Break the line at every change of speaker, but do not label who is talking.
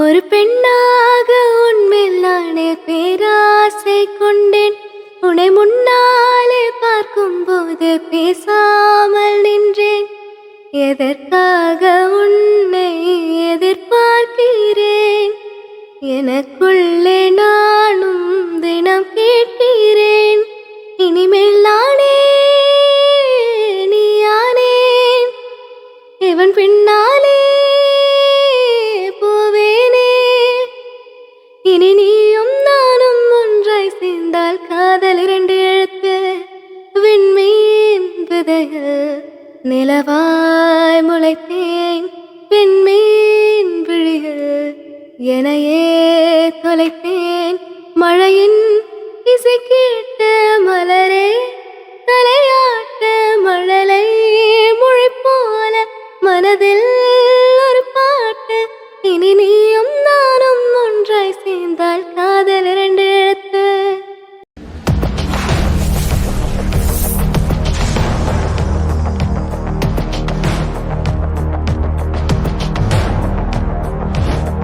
ஒரு பெண்ணாக உன்மேல் நானே பேராசை கொண்டேன். உன்னை முன்னாலே பார்க்கும்போது பேசாமல் நின்றேன். எதற்காக உன்னை எதிர்பார்க்கிறேன்? எனக்குள்ளே நானும் தினம் கேட்கிறேன். இனிமேல் நானே நீயானேன், இவன் பின்னாலே போவேனே. இனி நீயும் நானும் ஒன்றாய் சேர்ந்தால் காதல் 2 எழுத்து. விண்மீன் விதையில் நிலவாய் முளைத்தேன். பெண்மீன் விழியில் எனையே தொலைத்தேன். மழையின் இசை கேட்டு